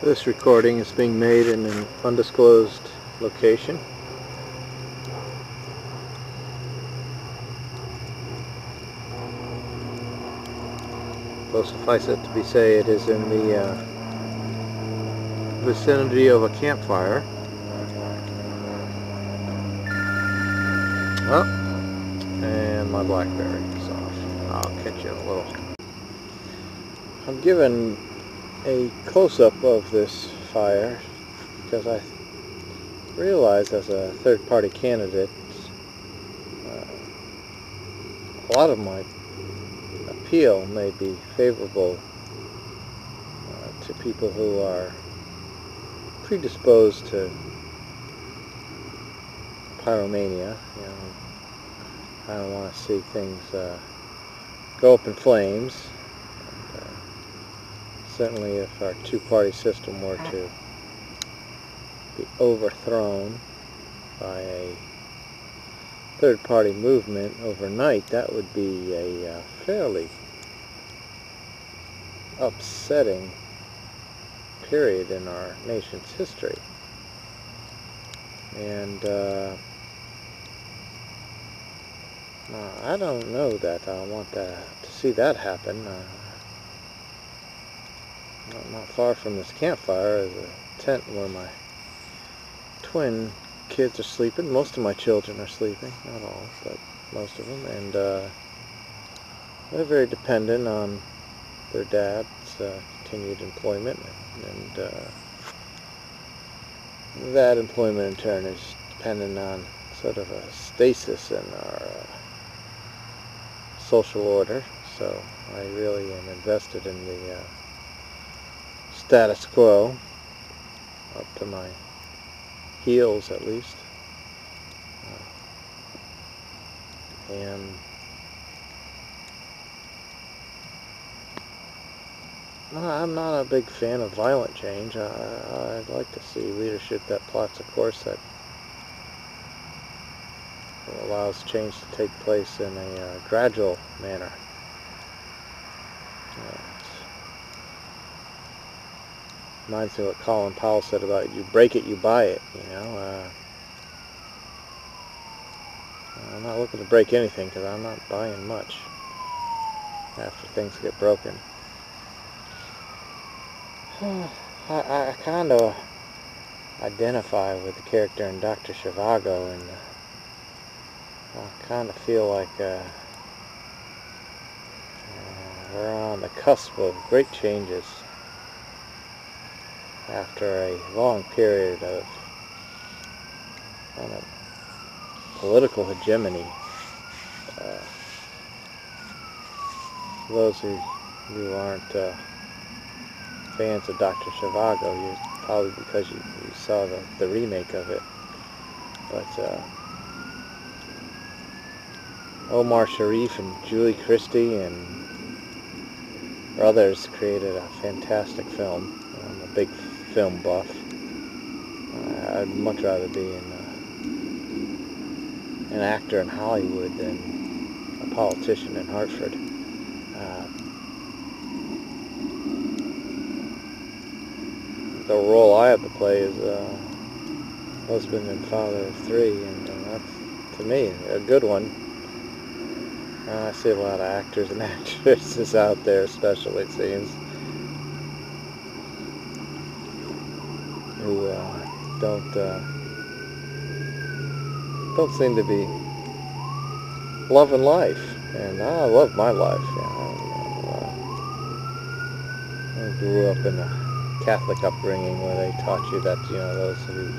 This recording is being made in an undisclosed location. Well, suffice it to be say, it is in the vicinity of a campfire. Oh, and my BlackBerry is off. I'll catch you in a little. I'm given a close-up of this fire because I realized as a third-party candidate a lot of my appeal may be favorable to people who are predisposed to pyromania. You know, I don't want to see things go up in flames. Certainly if our two-party system were to be overthrown by a third-party movement overnight, that would be a fairly upsetting period in our nation's history. And I don't know that I want to see that happen. Not far from this campfire is a tent where my twin kids are sleeping. Most of my children are sleeping, not all, but most of them, and they're very dependent on their dad's continued employment, and that employment in turn is dependent on sort of a stasis in our social order. So I really am invested in the status quo, up to my heels at least, and I'm not a big fan of violent change. I'd like to see leadership that plots a course that allows change to take place in a gradual manner. Reminds me of what Colin Powell said about you break it, you buy it, you know. I'm not looking to break anything because I'm not buying much after things get broken. I kind of identify with the character in Dr. Zhivago, and I kind of feel like we're on the cusp of great changes after a long period of kind of political hegemony. Those who aren't fans of Dr. Zhivago, probably because you saw the remake of it, but Omar Sharif and Julie Christie and others created a fantastic film. I'm a big film buff. I'd much rather be an actor in Hollywood than a politician in Hartford. The role I have to play is husband and father of three, and that's, to me, a good one. I see a lot of actors and actresses out there, especially, it seems, who don't seem to be loving life, and I love my life. You know, I grew up in a Catholic upbringing where they taught you that, you know, those who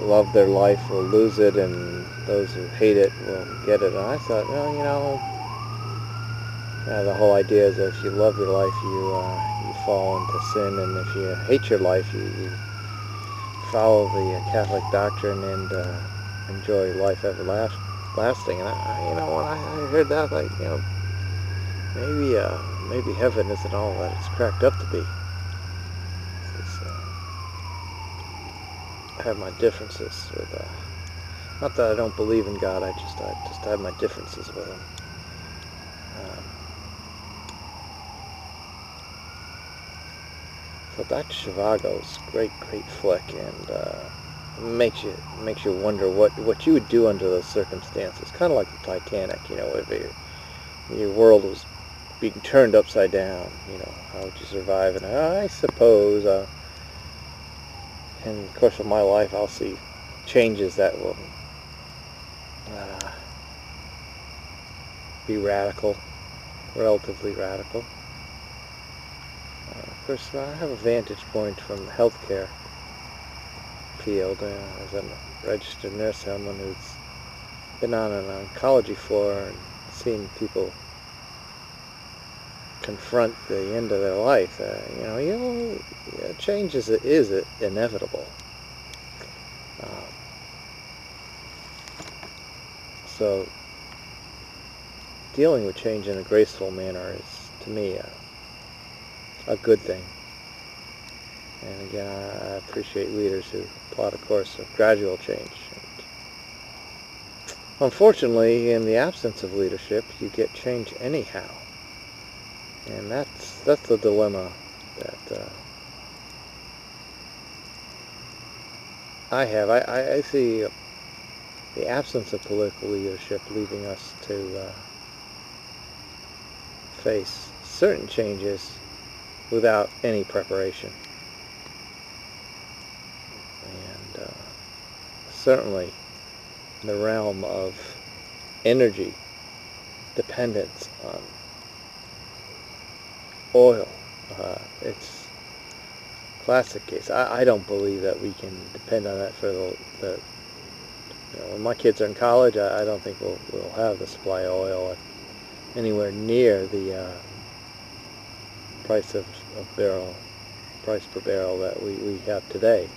love their life will lose it, and those who hate it will get it. And I thought, well, you know, the whole idea is that if you love your life, you fall into sin, and if you hate your life, you follow the Catholic doctrine and enjoy life everlasting. And you know, when I heard that, like, you know, maybe heaven isn't all that it's cracked up to be. I have my differences with, not that I don't believe in God, I just have my differences with him. But Dr. Zhivago's great flick, and makes you wonder what you would do under those circumstances. Kind of like the Titanic, you know, if your world was being turned upside down. You know, how would you survive? And I suppose, in the course of my life, I'll see changes that will be radical, relatively radical. Of course, I have a vantage point from the healthcare field as a registered nurse, someone who's been on an oncology floor and seen people confront the end of their life. Change is inevitable. So dealing with change in a graceful manner is, to me, a good thing. And again, I appreciate leaders who plot a course of gradual change. And unfortunately, in the absence of leadership, you get change anyhow. And that's the dilemma that I have. I see the absence of political leadership leaving us to face certain changes without any preparation. And certainly in the realm of energy dependence on oil, it's a classic case. I don't believe that we can depend on that for the when my kids are in college. I don't think we'll have the supply of oil at anywhere near the price per barrel that we have today.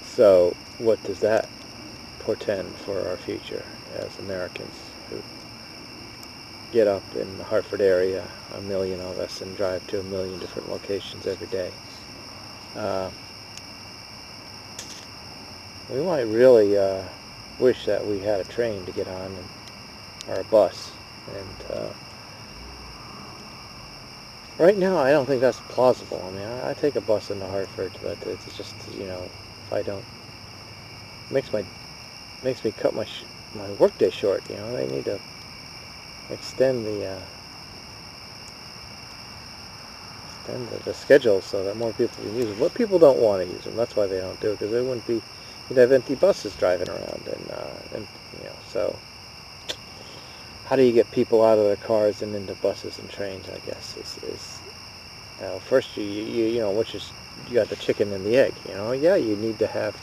So what does that portend for our future as Americans who get up in the Hartford area, a million of us, and drive to a million different locations every day? We might really wish that we had a train to get on, or a bus. And right now, I don't think that's plausible. I mean, I take a bus into Hartford, but it's just, you know, if I don't, makes me cut my workday short. You know, they need to extend the schedule so that more people can use them. But people don't want to use them. That's why they don't do it, because there wouldn't be, you'd have empty buses driving around, and you know, so how do you get people out of their cars and into buses and trains? I guess is first you know, which is, you got the chicken and the egg. You know, yeah, you need to have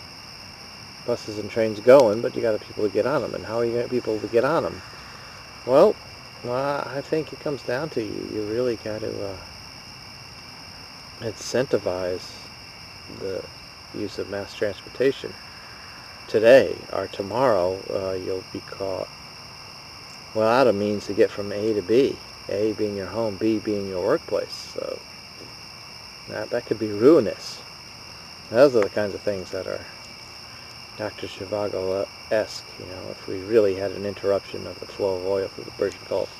buses and trains going, but you got the people to get on them. And how are you going to get people to get on them? Well, I think it comes down to you really got to incentivize the use of mass transportation. Today or tomorrow, you'll be caught without a means to get from A to B. A being your home, B being your workplace. So that could be ruinous. Those are the kinds of things that are Dr. Zhivago-esque. You know, if we really had an interruption of the flow of oil through the Persian Gulf,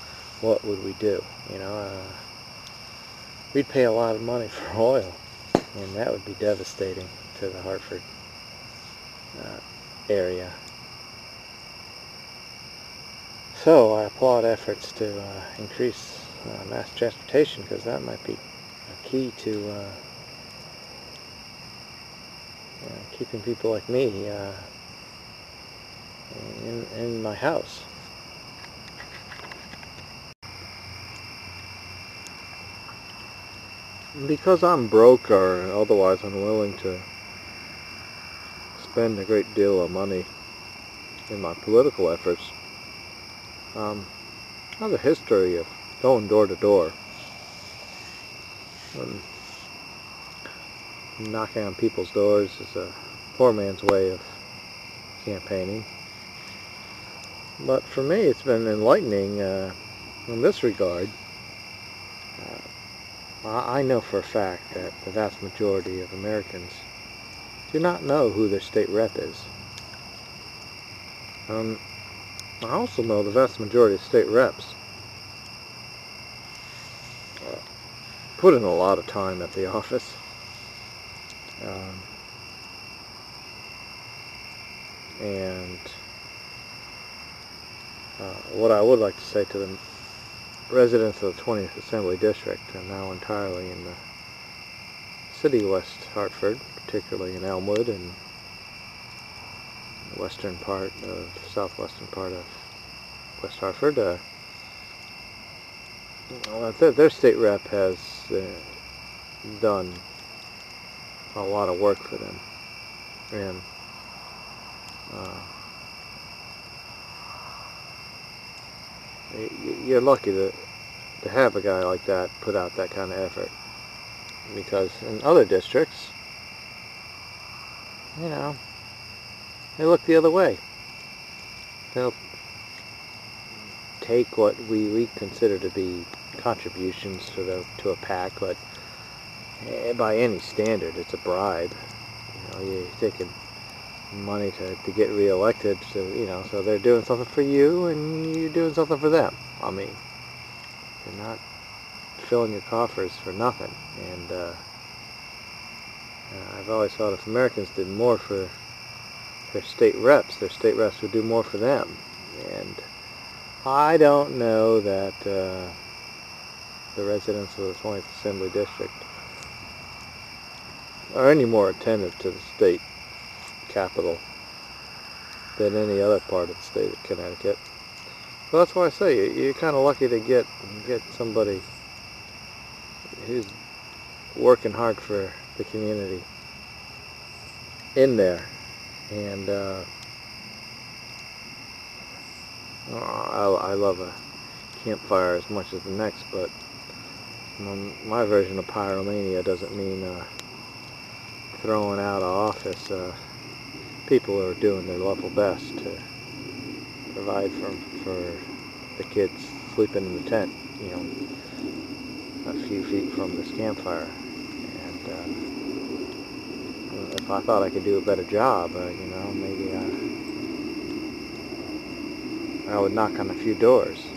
what would we do? You know, we'd pay a lot of money for oil, and that would be devastating to the Hartford area. So I applaud efforts to increase mass transportation, because that might be a key to keeping people like me in my house. Because I'm broke or otherwise unwilling to spend a great deal of money in my political efforts, I have a history of going door to door and knocking on people's doors is a poor man's way of campaigning. But for me, it's been enlightening in this regard. I know for a fact that the vast majority of Americans do not know who their state rep is. I also know the vast majority of state reps put in a lot of time at the office. And what I would like to say to the residents of the 20th Assembly District, and now entirely in the city of West Hartford, particularly in Elmwood and the western part of, southwestern part of West Hartford, their state rep has done a lot of work for them, and you're lucky to have a guy like that put out that kind of effort, because in other districts, you know, they look the other way. They'll take what we consider to be contributions to a PAC, but by any standard, it's a bribe. You know, you're taking money to get reelected, so you know, so they're doing something for you, and you're doing something for them. I mean, they're not filling your coffers for nothing. And I've always thought if Americans did more for their state reps would do more for them. And I don't know that the residents of the 20th Assembly District are any more attentive to the state capital than any other part of the state of Connecticut. Well, that's why I say you're kind of lucky to get somebody who's working hard for the community in there. And I love a campfire as much as the next, but my version of pyromania doesn't mean throwing out of office people who are doing their level best to provide for the kids sleeping in the tent, you know, a few feet from this campfire. And if I thought I could do a better job, you know, maybe I would knock on a few doors.